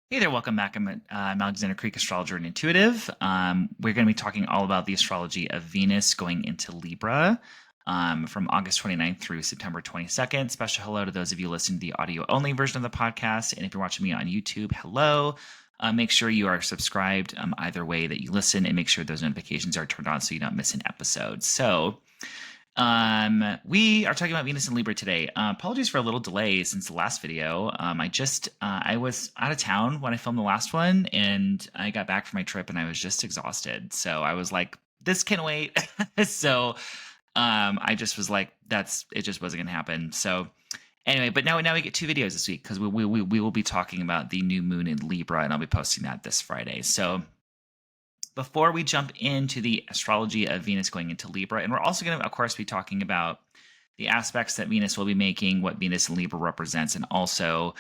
Hey there, welcome back. I'm Alexander Creek, astrologer and intuitive. We're going to be talking all about the astrology of Venus going into Libra from August 29th through September 22nd. Special hello to those of you listening to the audio only version of the podcast. And if you're watching me on YouTube, hello. Make sure you are subscribed either way that you listen, and make sure those notifications are turned on so you don't miss an episode. So, we are talking about Venus and Libra today. Apologies for a little delay since the last video. I was out of town when I filmed the last one, and I got back from my trip and I was just exhausted. So I was like, this can wait. So, I just was like, it just wasn't going to happen. So anyway, but now we get two videos this week because we will be talking about the new moon in Libra, and I'll be posting that this Friday. So, before we jump into the astrology of Venus going into Libra, and we're also going to, of course, be talking about the aspects that Venus will be making, what Venus and Libra represents, and also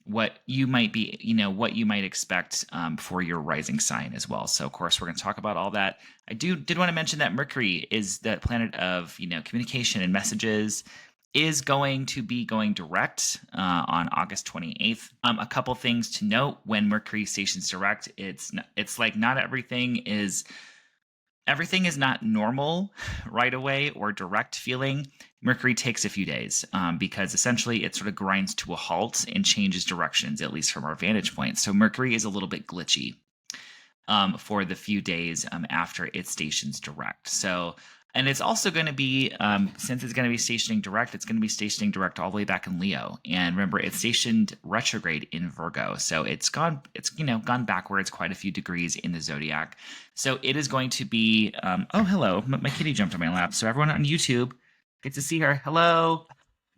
what you might be, what you might expect for your rising sign as well. So, of course, we're going to talk about all that. I did want to mention that Mercury is the planet of, communication and messages, is going to be going direct on August 28th. A couple things to note: when Mercury stations direct, it's like not everything is not normal right away or direct feeling. Mercury takes a few days because essentially it sort of grinds to a halt and changes directions, at least from our vantage point. So Mercury is a little bit glitchy for the few days after it stations direct. So, and it's also going to be, since it's going to be stationing direct, it's going to be stationing direct all the way back in Leo. And remember, it's stationed retrograde in Virgo. So it's gone backwards quite a few degrees in the zodiac. So it is going to be, oh, hello. My kitty jumped on my lap. So everyone on YouTube, get to see her. Hello.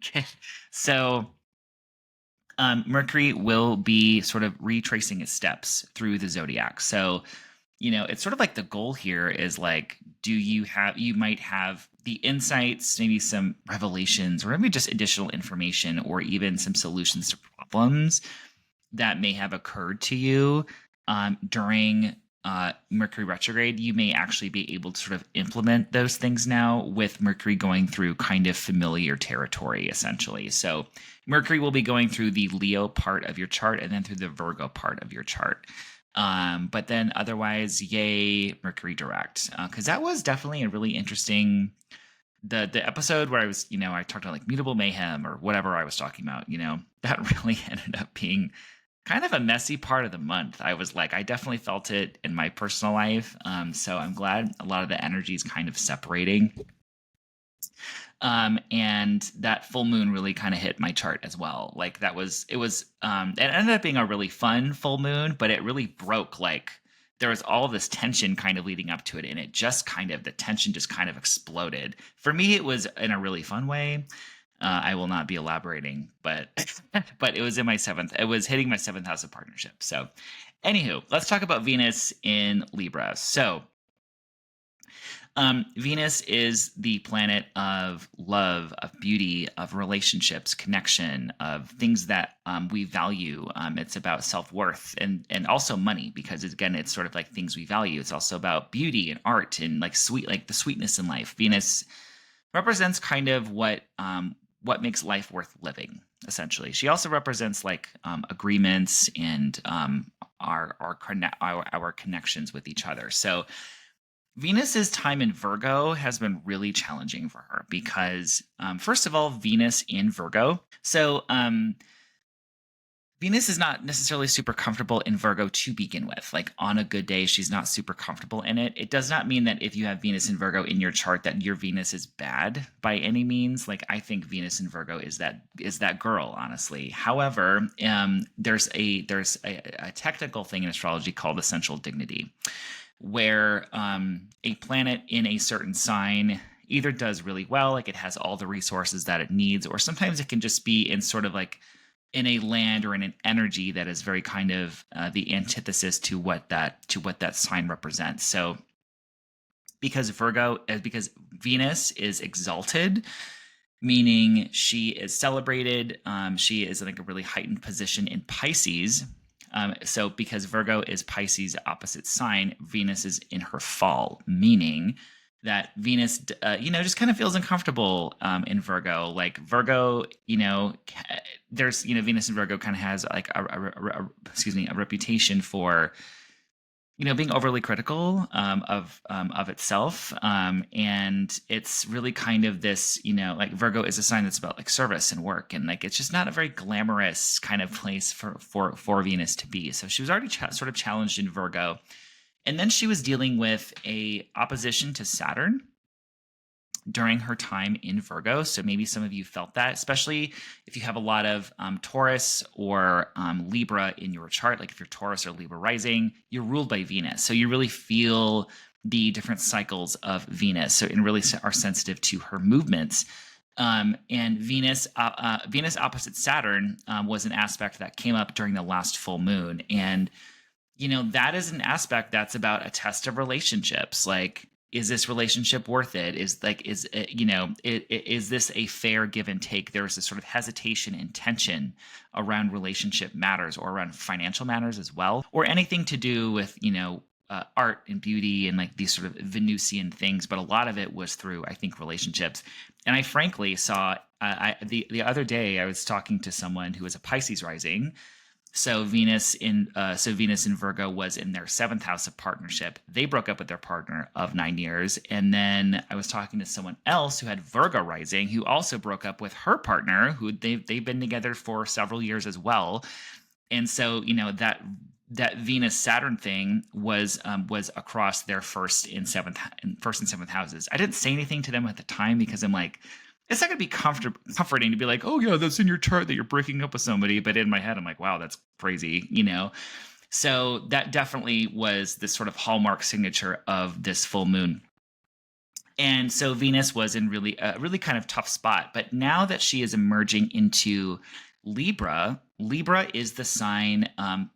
Okay. So Mercury will be sort of retracing its steps through the zodiac. So, it's sort of like the goal here is like, you might have the insights, maybe some revelations, or maybe just additional information, or even some solutions to problems that may have occurred to you during Mercury retrograde. You may actually be able to sort of implement those things now with Mercury going through kind of familiar territory, essentially. So Mercury will be going through the Leo part of your chart and then through the Virgo part of your chart. But then otherwise, yay, Mercury direct. Because that was definitely a really interesting, the episode where I was, I talked about like mutable mayhem or whatever I was talking about, that really ended up being kind of a messy part of the month. I was like, I definitely felt it in my personal life. So I'm glad a lot of the energy is kind of separating. And that full moon really kind of hit my chart as well. Like it ended up being a really fun full moon, but it really broke, like there was all this tension kind of leading up to it. And the tension just kind of exploded. For me, it was in a really fun way. I will not be elaborating, but but it was it was hitting my seventh house of partnership. So anywho, let's talk about Venus in Libra. So Venus is the planet of love, of beauty, of relationships, connection, of things that we value. It's about self-worth and also money, because again, it's sort of like things we value. It's also about beauty and art and like the sweetness in life. Venus represents kind of what makes life worth living, essentially. She also represents like agreements and our connections with each other. So Venus's time in Virgo has been really challenging for her because, first of all, Venus in Virgo. So Venus is not necessarily super comfortable in Virgo to begin with. Like on a good day, she's not super comfortable in it. It does not mean that if you have Venus in Virgo in your chart that your Venus is bad by any means. Like I think Venus in Virgo is that girl, honestly. However, there's a technical thing in astrology called essential dignity, where a planet in a certain sign either does really well, like it has all the resources that it needs, or sometimes it can just be in sort of like in a land or in an energy that is very kind of the antithesis to what that sign represents. So because Venus is exalted, meaning she is celebrated, she is in like a really heightened position in Pisces. So because Virgo is Pisces' opposite sign, Venus is in her fall, meaning that Venus, just kind of feels uncomfortable in Virgo. Like Virgo, there's, Venus in Virgo kind of has like a reputation for, being overly critical of itself, and it's really kind of this, like Virgo is a sign that's about like service and work, and like it's just not a very glamorous kind of place for Venus to be. So she was already sort of challenged in Virgo, and then she was dealing with a opposition to Saturn during her time in Virgo. So maybe some of you felt that, especially if you have a lot of Taurus or Libra in your chart. Like if you're Taurus or Libra rising, you're ruled by Venus. So you really feel the different cycles of Venus. So and really are sensitive to her movements. And Venus opposite Saturn was an aspect that came up during the last full moon. And, that is an aspect that's about a test of relationships. Like, is this relationship worth it? Is this a fair give and take? There's this sort of hesitation and tension around relationship matters, or around financial matters as well, or anything to do with, art and beauty and like these sort of Venusian things. But a lot of it was through, I think, relationships. And I frankly saw, the other day I was talking to someone who was a Pisces rising. So Venus in Virgo was in their seventh house of partnership. They broke up with their partner of 9 years. And then I was talking to someone else who had Virgo rising, who also broke up with her partner, who they've been together for several years as well. And so, that Venus Saturn thing was across their first and seventh houses. I didn't say anything to them at the time because I'm like, it's not going to be comforting to be like, oh yeah, that's in your chart that you're breaking up with somebody. But in my head, I'm like, wow, that's crazy, So that definitely was this sort of hallmark signature of this full moon. And so Venus was in a really kind of tough spot. But now that she is emerging into Libra is the sign.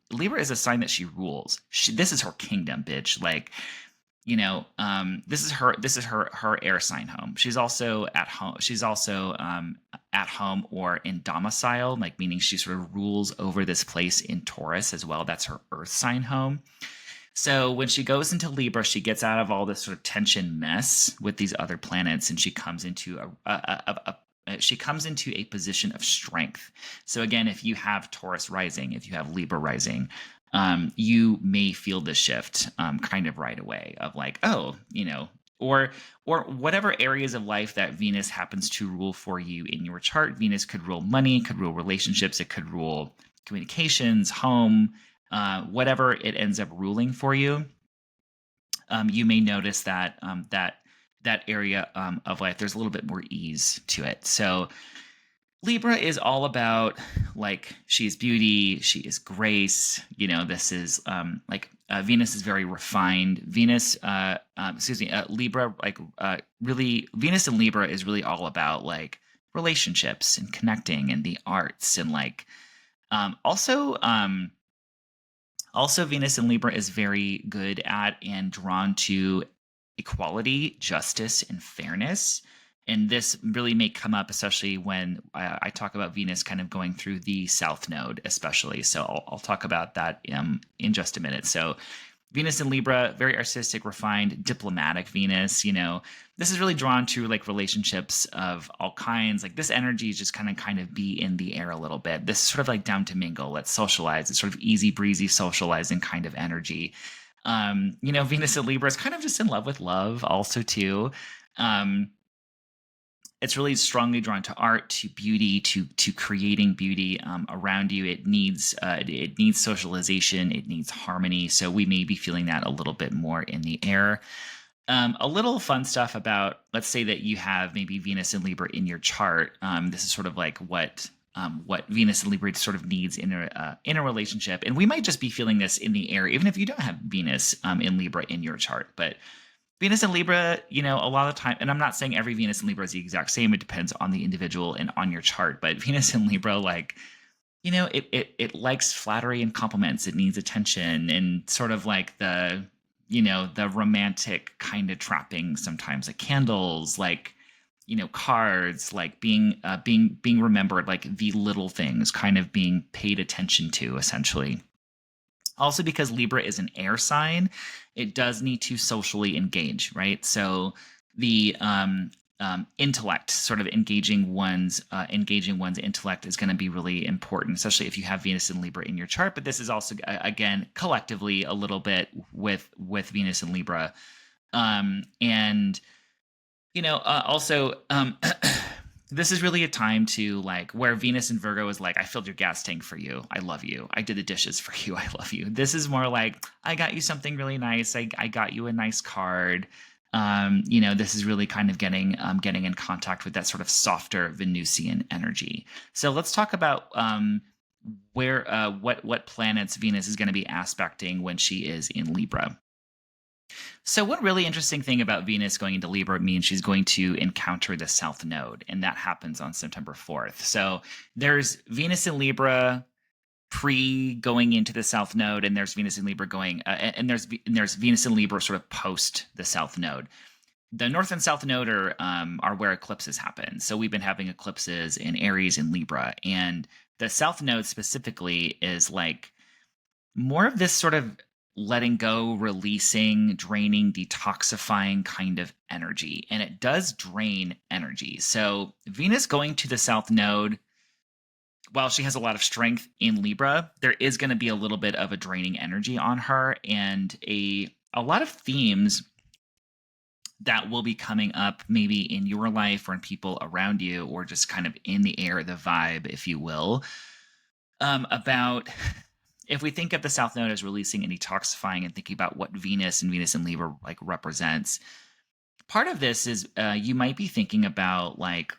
Libra is a sign that she rules. This is her kingdom, bitch. Like, this is her air sign home. She's also at home. She's also at home or in domicile, like meaning she sort of rules over this place in Taurus as well. That's her earth sign home. So when she goes into Libra, she gets out of all this sort of tension mess with these other planets, and she comes into a position of strength. So again, if you have Taurus rising, if you have Libra rising, you may feel the shift kind of right away of like, oh, or whatever areas of life that Venus happens to rule for you in your chart. Venus could rule money, could rule relationships, it could rule communications, home, whatever it ends up ruling for you. You may notice that that area of life, there's a little bit more ease to it. So Libra is all about like, she is beauty, she is grace. This is Venus is very refined. Libra, really, Venus in Libra is really all about like relationships and connecting and the arts and like, also Venus in Libra is very good at and drawn to equality, justice, and fairness. And this really may come up, especially when I talk about Venus kind of going through the South Node, especially. So I'll talk about that in just a minute. So Venus in Libra, very artistic, refined, diplomatic Venus. This is really drawn to like relationships of all kinds. Like this energy is just kind of be in the air a little bit. This is sort of like down to mingle. Let's socialize. It's sort of easy breezy socializing kind of energy. Venus in Libra is kind of just in love with love also too. It's really strongly drawn to art, to beauty, to creating beauty around you. It needs socialization. It needs harmony. So we may be feeling that a little bit more in the air. A little fun stuff about, let's say that you have maybe Venus and Libra in your chart. This is sort of like what Venus and Libra sort of needs in a relationship. And we might just be feeling this in the air, even if you don't have Venus in Libra in your chart. But Venus and Libra, a lot of the time, and I'm not saying every Venus and Libra is the exact same. It depends on the individual and on your chart. But Venus and Libra, like, it likes flattery and compliments. It needs attention and sort of like the romantic kind of trapping sometimes, like candles, like, cards, like being remembered, like the little things kind of being paid attention to, essentially. Also, because Libra is an air sign, it does need to socially engage, right? So the intellect, sort of engaging one's intellect is going to be really important, especially if you have Venus and Libra in your chart. But this is also, again, collectively a little bit with Venus and Libra, and also this is really a time to like where Venus and Virgo is like, I filled your gas tank for you. I love you. I did the dishes for you. I love you. This is more like, I got you something really nice. I got you a nice card. This is really kind of getting in contact with that sort of softer Venusian energy. So let's talk about where what planets Venus is going to be aspecting when she is in Libra. So one really interesting thing about Venus going into Libra means she's going to encounter the South Node, and that happens on September 4th. So there's Venus in Libra pre going into the South Node, and there's Venus in Libra going, and there's Venus in Libra sort of post the South Node. The North and South Node are where eclipses happen. So we've been having eclipses in Aries and Libra, and the South Node specifically is like more of this sort of letting go, releasing, draining, detoxifying kind of energy. And it does drain energy. So Venus going to the South Node, while she has a lot of strength in Libra, there is going to be a little bit of a draining energy on her, and a lot of themes that will be coming up maybe in your life or in people around you, or just kind of in the air, the vibe, if you will, about if we think of the South Node as releasing and detoxifying and thinking about what Venus and Libra like represents, part of this is you might be thinking about like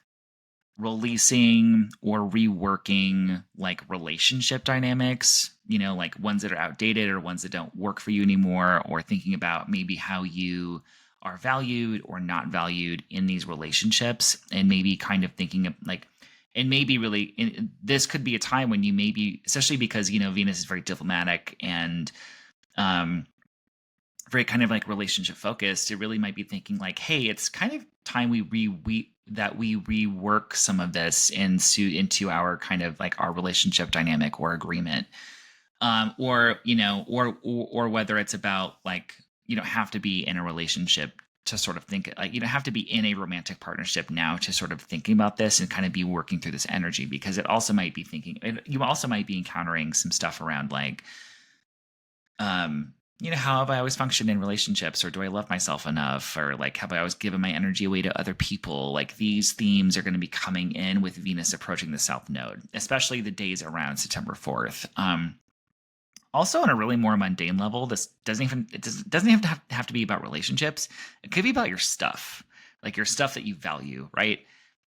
releasing or reworking like relationship dynamics, like ones that are outdated or ones that don't work for you anymore, or thinking about maybe how you are valued or not valued in these relationships, and maybe kind of thinking of like, and maybe really this could be a time when you maybe, especially because Venus is very diplomatic and very kind of like relationship focused, it really might be thinking like, hey, it's kind of time we rework some of this into our kind of like our relationship dynamic or agreement, or whether it's about like, you don't have to be in a relationship to sort of think like, you don't have to be in a romantic partnership now to sort of thinking about this and kind of be working through this energy, because it also might be thinking, you also might be encountering some stuff around like, how have I always functioned in relationships, or do I love myself enough, or like, have I always given my energy away to other people? Like these themes are going to be coming in with Venus approaching the South Node, especially the days around September 4th. Also, on a really more mundane level, this doesn't have to be about relationships. It could be about your stuff, like your stuff that you value, right?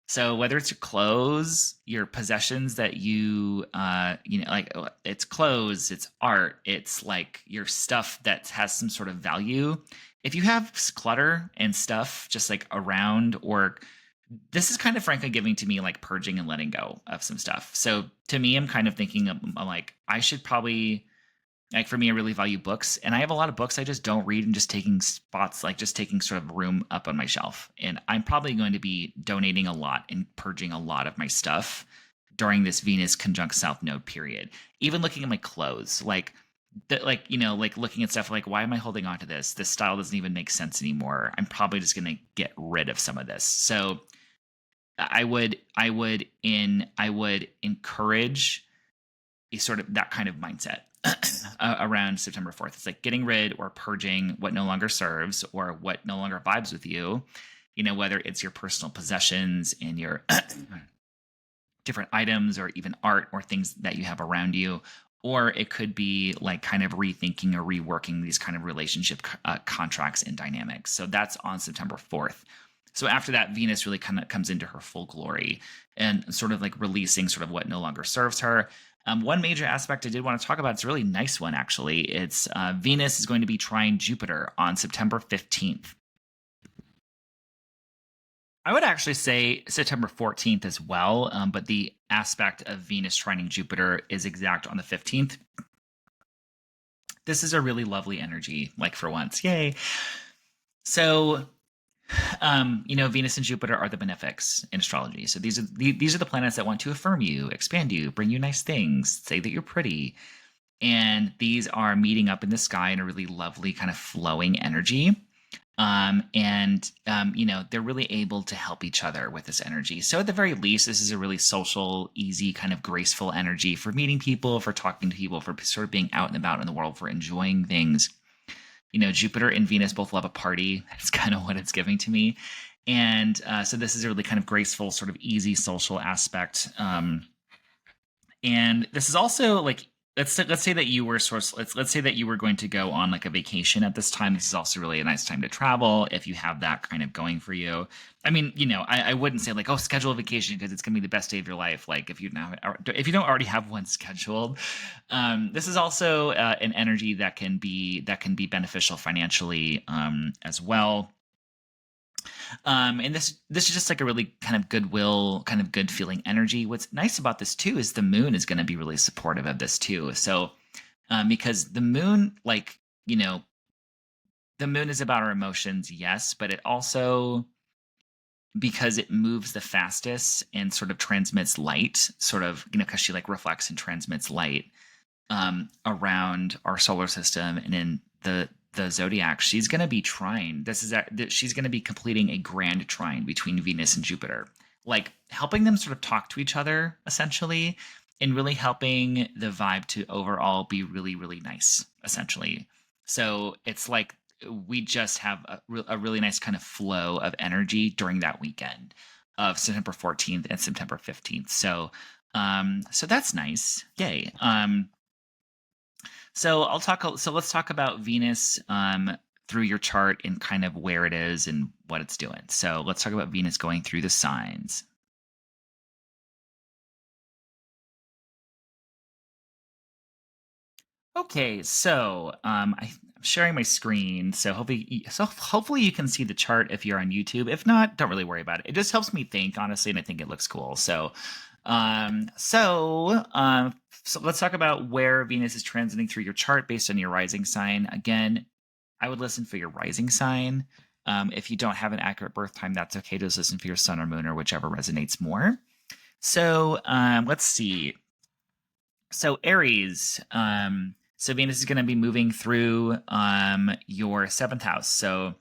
So whether it's your clothes, your possessions that you, like it's clothes, it's art, it's like your stuff that has some sort of value. If you have clutter and stuff just like around, or this is kind of frankly giving to me like purging and letting go of some stuff. So to me, I'm kind of thinking of like, I should probably, like for me, I really value books, and I have a lot of books I just don't read and just taking spots, like just taking sort of room up on my shelf. And I'm probably going to be donating a lot and purging a lot of my stuff during this Venus conjunct South Node period. Even looking at my clothes, like looking at stuff like, why am I holding on to this? This style doesn't even make sense anymore. I'm probably just going to get rid of some of this. So I would encourage a sort of that kind of mindset around September 4th. It's like getting rid or purging what no longer serves or what no longer vibes with you, whether it's your personal possessions and your different items, or even art or things that you have around you. Or it could be like kind of rethinking or reworking these kind of relationship contracts and dynamics. So that's on September 4th. So after that, Venus really kind of comes into her full glory and sort of like releasing sort of what no longer serves her. One major aspect I did want to talk about, it's a really nice one, actually. It's Venus is going to be trine Jupiter on September 15th. I would actually say September 14th as well, but the aspect of Venus trining Jupiter is exact on the 15th. This is a really lovely energy, like for once. Yay. So Venus and Jupiter are the benefics in astrology. So these are the planets that want to affirm you, expand you, bring you nice things, say that you're pretty. And these are meeting up in the sky in a really lovely kind of flowing energy. They're really able to help each other with this energy. So at the very least, this is a really social, easy, kind of graceful energy for meeting people, for talking to people, for sort of being out and about in the world, for enjoying things. Jupiter and Venus both love a party. That's kind of what it's giving to me. And so this is a really kind of graceful, sort of easy social aspect. And this is also like, let's say that you were let's say that you were going to go on like a vacation at this time. This is also really a nice time to travel if you have that kind of going for you. I mean, I wouldn't say like, oh, schedule a vacation because it's gonna be the best day of your life. Like if you don't already have one scheduled. This is also an energy that can be beneficial financially as well. And this is just like a really kind of goodwill, kind of good feeling energy. What's nice about this too is the moon is going to be really supportive of this too. So because the moon, like, the moon is about our emotions, yes, but it also, because it moves the fastest and sort of transmits light, sort of, because she like reflects and transmits light around our solar system and in the zodiac, she's going to be trine. She's going to be completing a grand trine between Venus and Jupiter, like helping them sort of talk to each other essentially, and really helping the vibe to overall be really, really nice, essentially. So it's like we just have a really nice kind of flow of energy during that weekend of September 14th and September 15th. So that's nice. Yay. So let's talk about Venus through your chart and kind of where it is and what it's doing. So let's talk about Venus going through the signs. Okay, so I'm sharing my screen, so hopefully you can see the chart if you're on YouTube. If not, don't really worry about it. It just helps me think, honestly, and I think it looks cool. So let's talk about where Venus is transiting through your chart based on your rising sign. Again, I would listen for your rising sign. If you don't have an accurate birth time, that's okay. Just listen for your sun or moon or whichever resonates more. So let's see. So Aries, so Venus is going to be moving through your seventh house. So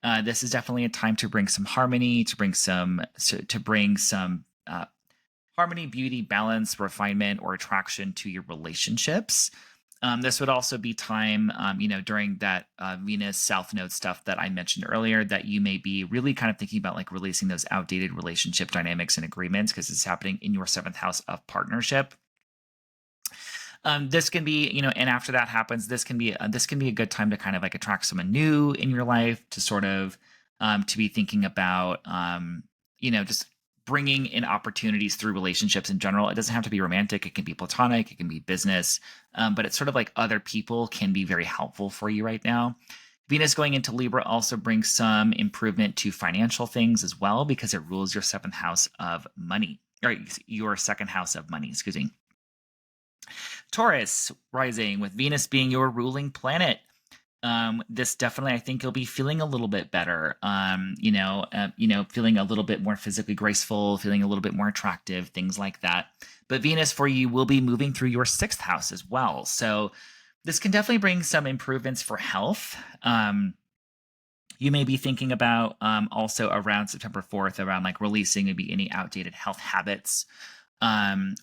this is definitely a time to bring some harmony, to bring some harmony, beauty, balance, refinement, or attraction to your relationships. This would also be time, during that Venus South Node stuff that I mentioned earlier, that you may be really kind of thinking about like releasing those outdated relationship dynamics and agreements because it's happening in your seventh house of partnership. This can be, and after that happens, this can be a good time to kind of like attract someone new in your life to sort of to be thinking about, just bringing in opportunities through relationships in general. It doesn't have to be romantic. It can be platonic. It can be business. But it's sort of like other people can be very helpful for you right now. Venus going into Libra also brings some improvement to financial things as well because it rules your seventh house of money, or your second house of money, excuse me. Taurus rising with Venus being your ruling planet. This definitely, I think you'll be feeling a little bit better. Feeling a little bit more physically graceful, feeling a little bit more attractive, things like that. But Venus for you will be moving through your sixth house as well. So this can definitely bring some improvements for health. You may be thinking about also around September 4th, around like releasing maybe any outdated health habits,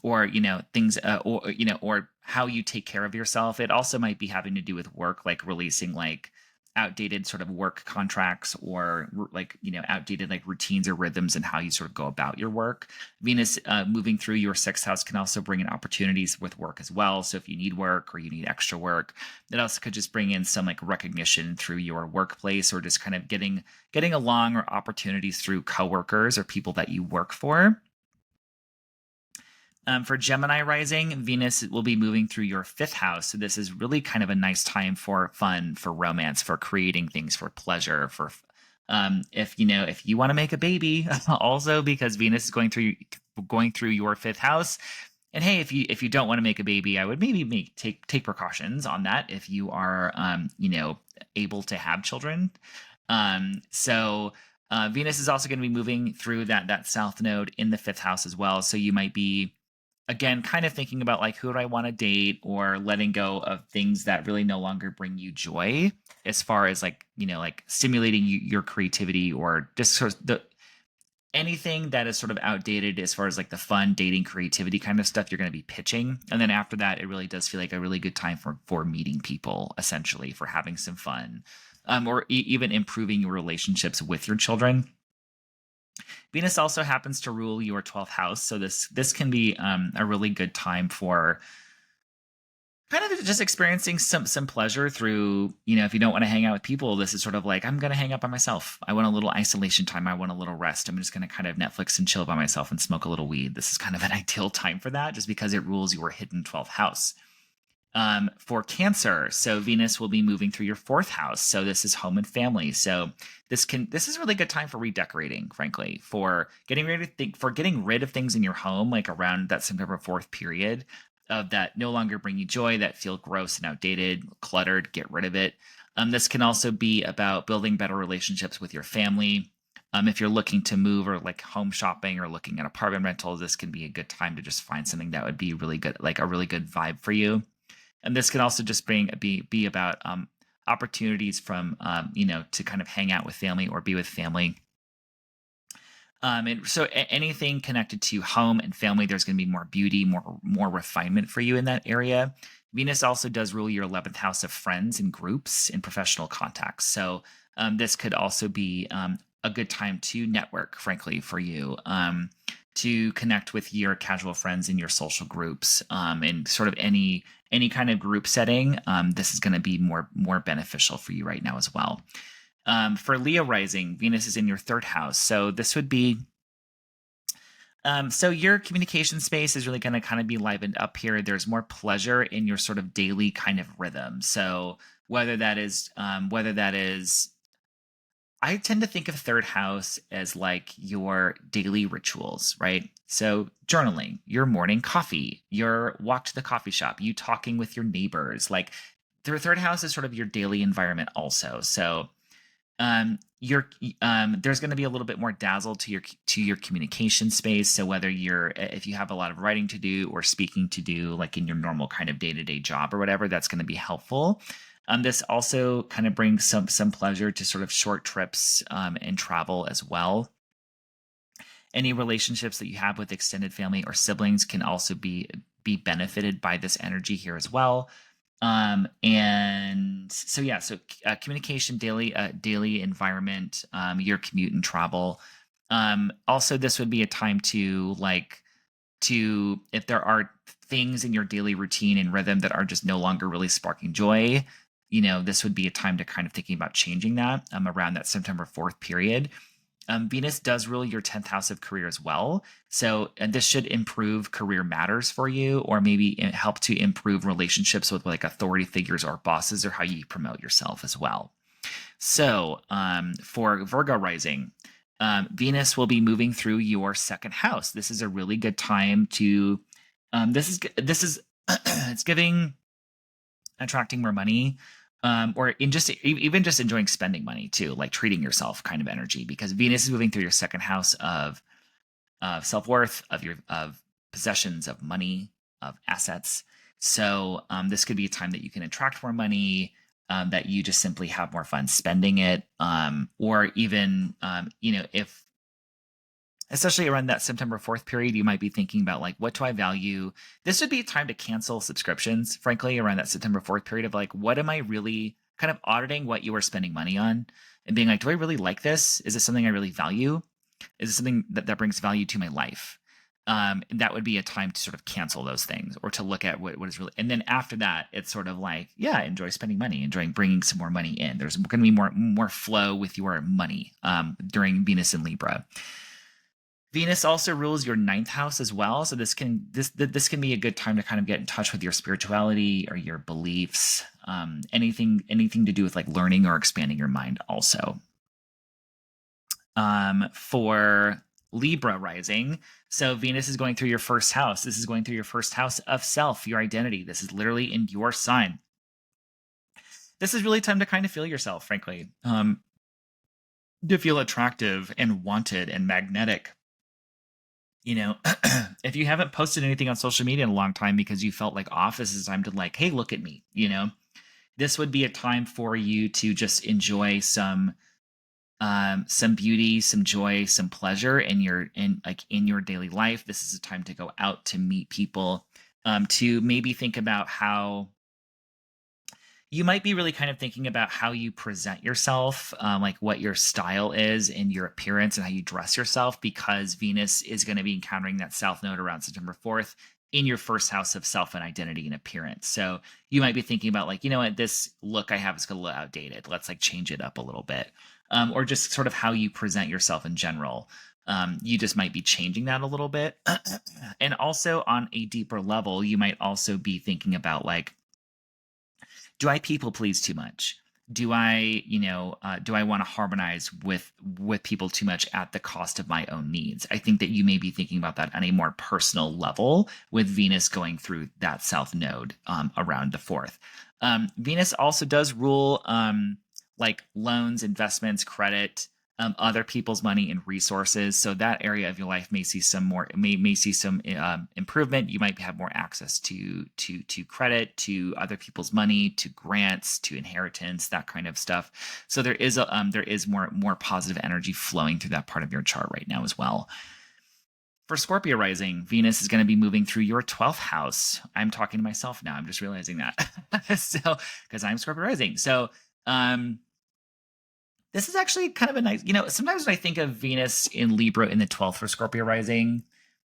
or things, or how you take care of yourself. It also might be having to do with work, like releasing like outdated sort of work contracts or like outdated like routines or rhythms and how you sort of go about your work. Venus moving through your sixth house can also bring in opportunities with work as well. So if you need work or you need extra work, it also could just bring in some like recognition through your workplace, or just kind of getting along, or opportunities through coworkers or people that you work for. For Gemini rising, Venus will be moving through your fifth house. So this is really kind of a nice time for fun, for romance, for creating things, for pleasure, for if you want to make a baby, also because Venus is going through your fifth house. And hey, if you don't want to make a baby, I would maybe take precautions on that if you are able to have children. Venus is also going to be moving through that south node in the fifth house as well. So you might be again, kind of thinking about like, who do I want to date, or letting go of things that really no longer bring you joy, as far as like, like stimulating your creativity, or just sort of anything that is sort of outdated as far as like the fun dating creativity kind of stuff you're going to be pitching. And then after that, it really does feel like a really good time for meeting people, essentially, for having some fun, or even improving your relationships with your children. Venus also happens to rule your 12th house, so this can be a really good time for kind of just experiencing some pleasure through, if you don't want to hang out with people, this is sort of like, I'm going to hang out by myself. I want a little isolation time. I want a little rest. I'm just going to kind of Netflix and chill by myself and smoke a little weed. This is kind of an ideal time for that, just because it rules your hidden 12th house. For Cancer, so Venus will be moving through your 4th house. So this is home and family. So this is a really good time for redecorating, frankly, for getting rid of things in your home, like around that September 4th period, of that no longer bring you joy, that feel gross and outdated, cluttered. Get rid of it. This can also be about building better relationships with your family. If you're looking to move, or like home shopping, or looking at apartment rentals, this can be a good time to just find something that would be really good, like a really good vibe for you. And this can also just be about opportunities from to kind of hang out with family or be with family. And so anything connected to home and family, there's going to be more beauty, more refinement for you in that area. Venus also does rule your 11th house of friends and groups and professional contacts. So this could also be a good time to network, frankly, for you, to connect with your casual friends in your social groups, and sort of any kind of group setting. This is going to be more beneficial for you right now as well. For Leo rising, Venus is in your 3rd house. So this would be, so your communication space is really going to kind of be livened up here. There's more pleasure in your sort of daily kind of rhythm. So whether that is, I tend to think of 3rd house as like your daily rituals, right? So journaling, your morning coffee, your walk to the coffee shop, you talking with your neighbors, like the 3rd house is sort of your daily environment also. So your there's going to be a little bit more dazzle to your communication space. So whether if you have a lot of writing to do or speaking to do, like in your normal kind of day-to-day job or whatever, that's going to be helpful. This also kind of brings some pleasure to sort of short trips and travel as well. Any relationships that you have with extended family or siblings can also be benefited by this energy here as well. And so yeah, so communication, daily environment, your commute and travel. Also, this would be a time to if there are things in your daily routine and rhythm that are just no longer really sparking joy, this would be a time to kind of thinking about changing that around that September 4th period. Venus does rule your 10th house of career as well. So this should improve career matters for you, or maybe help to improve relationships with like authority figures or bosses, or how you promote yourself as well. So for Virgo rising, Venus will be moving through your 2nd house. This is a really good time to, this is it's giving attracting more money, or in just even just enjoying spending money too, like treating yourself kind of energy, because Venus is moving through your 2nd house of self-worth, of possessions, of money, of assets. So this could be a time that you can attract more money, that you just simply have more fun spending it, or even if, especially around that September 4th period, you might be thinking about like, what do I value? This would be a time to cancel subscriptions, frankly, around that September 4th period, of like, what am I really kind of auditing what you are spending money on, and being like, do I really like this? Is this something I really value? Is this something that brings value to my life? And that would be a time to sort of cancel those things, or to look at what is really, and then after that, it's sort of like, yeah, enjoy spending money, enjoying bringing some more money in. There's going to be more flow with your money during Venus in Libra. Venus also rules your 9th house as well, so this can be a good time to kind of get in touch with your spirituality or your beliefs, anything to do with like learning or expanding your mind also. For Libra rising, so Venus is going through your 1st house. This is going through your 1st house of self, your identity. This is literally in your sign. This is really time to kind of feel yourself, frankly, to feel attractive and wanted and magnetic. if you haven't posted anything on social media in a long time because you felt like off, this is time to like, hey, look at me. This would be a time for you to just enjoy some beauty, some joy, some pleasure in your daily life. This is a time to go out to meet people, to maybe think about how you might be really kind of thinking about how you present yourself, like what your style is and your appearance and how you dress yourself, because Venus is going to be encountering that South Node around September 4th in your first house of self and identity and appearance. So you might be thinking about like, you know what, this look I have is a little outdated. Let's like change it up a little bit. Or just sort of how you present yourself in general. You just might be changing that a little bit. And also on a deeper level, you might also be thinking about like, do I people please too much? Do I, do I want to harmonize with people too much at the cost of my own needs? I think that you may be thinking about that on a more personal level with Venus going through that South Node around the 4th. Venus also does rule like loans, investments, credit, other people's money and resources. So that area of your life may see some more, may see some improvement. You might have more access to credit, to other people's money, to grants, to inheritance, that kind of stuff. So there is more positive energy flowing through that part of your chart right now as well. For Scorpio rising, Venus is going to be moving through your 12th house. I'm talking to myself now. I'm just realizing that. So, because I'm Scorpio rising. So, this is actually kind of a nice, sometimes when I think of Venus in Libra in the 12th for Scorpio rising,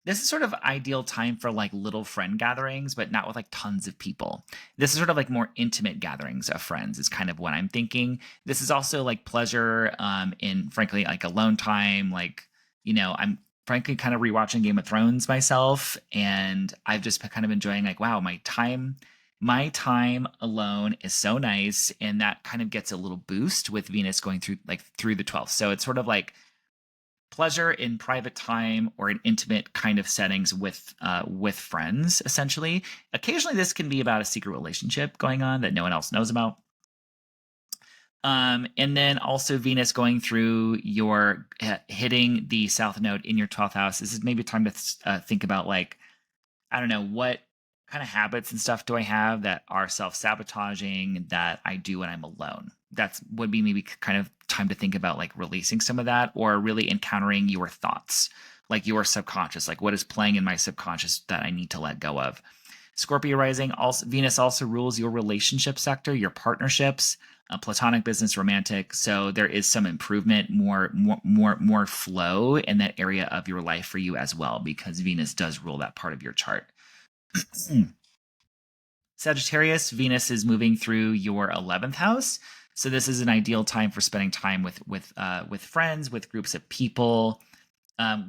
this is sort of ideal time for like little friend gatherings, but not with like tons of people. This is sort of like more intimate gatherings of friends is kind of what I'm thinking. This is also like pleasure in frankly like alone time. Like, I'm frankly kind of rewatching Game of Thrones myself, and I've just been kind of enjoying like, wow, my time alone is so nice, and that kind of gets a little boost with Venus going through the 12th. So it's sort of like pleasure in private time or in intimate kind of settings with friends, essentially. Occasionally, this can be about a secret relationship going on that no one else knows about. And then also Venus going through your hitting the South Node in your 12th house. This is maybe time to think about like, I don't know, what kind of habits and stuff do I have that are self-sabotaging that I do when I'm alone? That's would be maybe kind of time to think about like releasing some of that, or really encountering your thoughts, like your subconscious, like what is playing in my subconscious that I need to let go of. Scorpio rising, also Venus also rules your relationship sector, your partnerships, platonic, business, romantic. So there is some improvement, more flow in that area of your life for you as well, because Venus does rule that part of your chart. Sagittarius, Venus is moving through your 11th house. So this is an ideal time for spending time with friends, with groups of people,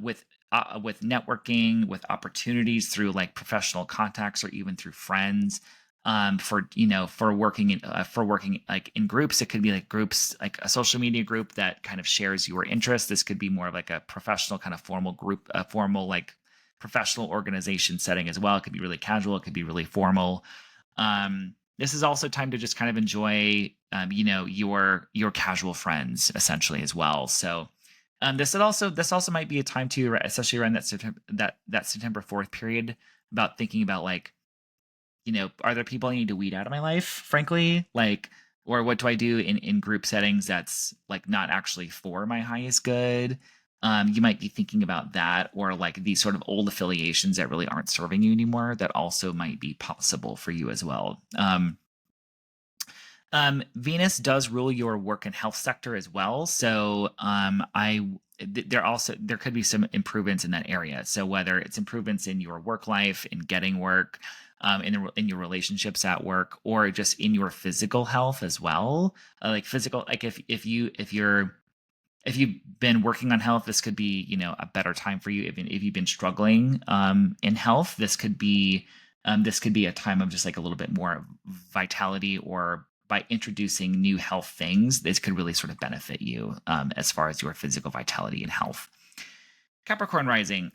with networking, with opportunities through like professional contacts or even through friends. For working like in groups. It could be like groups, like a social media group that kind of shares your interests. This could be more of like a professional kind of formal group, a formal like professional organization setting as well. It could be really casual. It could be really formal. This is also time to just kind of enjoy, your casual friends essentially as well. So, this also might be a time to, especially around that September 4th period, about thinking about like, are there people I need to weed out of my life, frankly? Like, or what do I do in group settings that's like not actually for my highest good? You might be thinking about that, or like these sort of old affiliations that really aren't serving you anymore that also might be possible for you as well. Venus does rule your work and health sector as well. So there could be some improvements in that area. So whether it's improvements in your work life, in getting work, in your relationships at work, or just in your physical health as well. Like physical, like if you've been working on health, this could be a better time for you. If you've been struggling in health, this could be a time of just like a little bit more vitality, or by introducing new health things, this could really sort of benefit you as far as your physical vitality and health. Capricorn rising.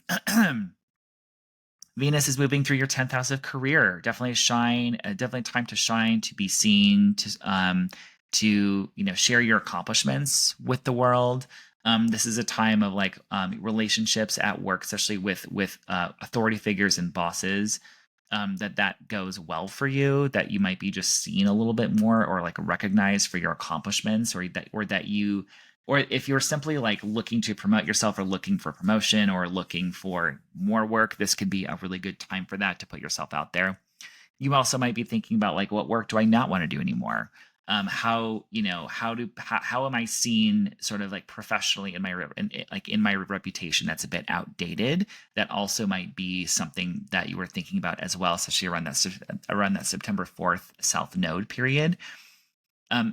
Venus is moving through your 10th house of career. Definitely shine. Definitely time to shine, to be seen, to share your accomplishments with the world. This is a time of like relationships at work, especially with authority figures and bosses. That goes well for you. That you might be just seen a little bit more, or like recognized for your accomplishments, or if you're simply like looking to promote yourself, or looking for promotion, or looking for more work, this could be a really good time for that, to put yourself out there. You also might be thinking about like, what work do I not want to do anymore? How am I seen sort of like professionally in my reputation that's a bit outdated? That also might be something that you were thinking about as well, especially around that September 4th South Node period.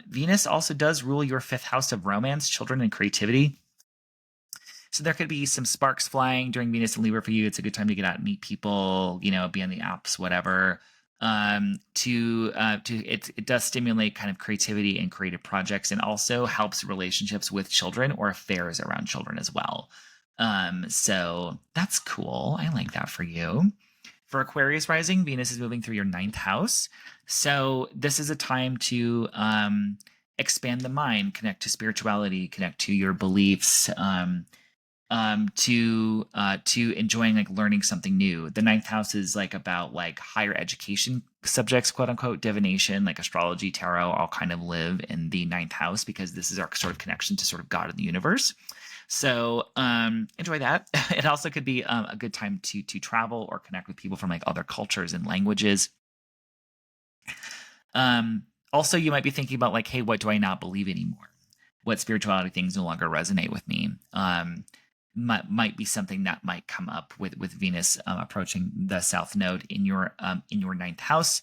Venus also does rule your 5th house of romance, children, and creativity. So there could be some sparks flying during Venus and Libra for you. It's a good time to get out and meet people, be on the apps, whatever. It does stimulate kind of creativity and creative projects, and also helps relationships with children or affairs around children as well. So that's cool. I like that for you. For Aquarius rising, Venus is moving through your 9th house. So this is a time to expand the mind, connect to spirituality, connect to your beliefs, to enjoying like learning something new. The 9th house is like about like higher education subjects, quote unquote. Divination, like astrology, tarot, all kind of live in the 9th house, because this is our sort of connection to sort of God in the universe. So enjoy that. It also could be a good time to travel or connect with people from like other cultures and languages. Also, you might be thinking about like, hey, what do I not believe anymore? What spirituality things no longer resonate with me? Might be something that might come up with Venus approaching the South Node in your 9th house.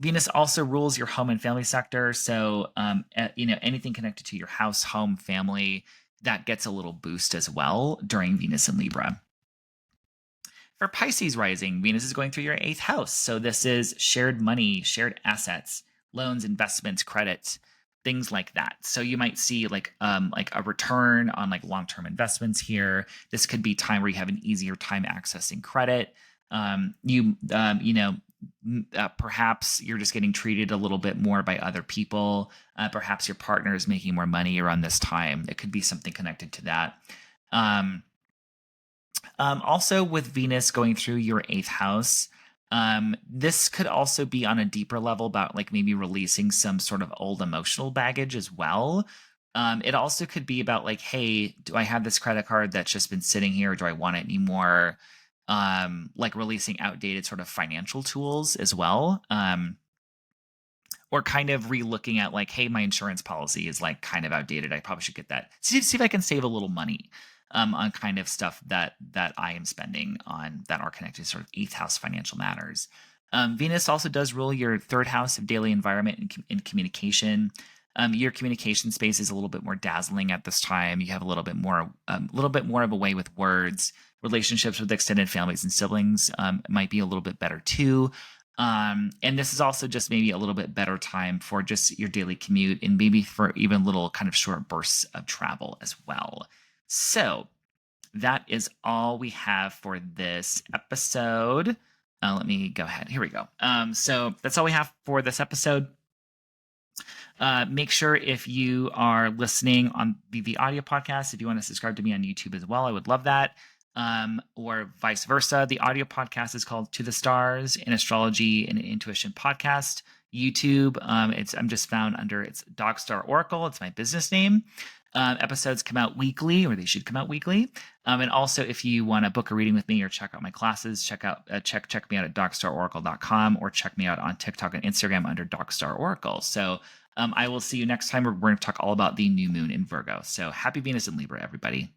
Venus also rules your home and family sector, so anything connected to your house, home, family, that gets a little boost as well during Venus and Libra. For Pisces rising, Venus is going through your 8th house, so this is shared money, shared assets, loans, investments, credit, things like that. So you might see like a return on like long-term investments here. This could be time where you have an easier time accessing credit. Perhaps you're just getting treated a little bit more by other people. Perhaps your partner is making more money around this time. It could be something connected to that. Also, with Venus going through your 8th house, this could also be on a deeper level about like maybe releasing some sort of old emotional baggage as well. It also could be about like, hey, do I have this credit card that's just been sitting here? Do I want it anymore? Like releasing outdated sort of financial tools as well. Or kind of re-looking at like, hey, my insurance policy is like kind of outdated. I probably should get that. See if I can save a little money on kind of stuff that I am spending on that are connected to sort of 8th house financial matters. Venus also does rule your 3rd house of daily environment and communication. Your communication space is a little bit more dazzling at this time. You have a little bit more of a way with words. Relationships with extended families and siblings might be a little bit better too. And this is also just maybe a little bit better time for just your daily commute, and maybe for even little kind of short bursts of travel as well. So that is all we have for this episode. Let me go ahead. Here we go. So that's all we have for this episode. Make sure if you are listening on the audio podcast, if you want to subscribe to me on YouTube as well, I would love that. Or vice versa. The audio podcast is called To the Stars, an astrology and intuition podcast. YouTube, I'm just found under it's Dogstar Oracle. It's my business name. Episodes come out weekly, or they should come out weekly. And also, if you want to book a reading with me or check out my classes, check me out at dogstaroracle.com, or check me out on TikTok and Instagram under Dogstar Oracle. So I will see you next time. We're going to talk all about the new moon in Virgo. So happy Venus and Libra, everybody.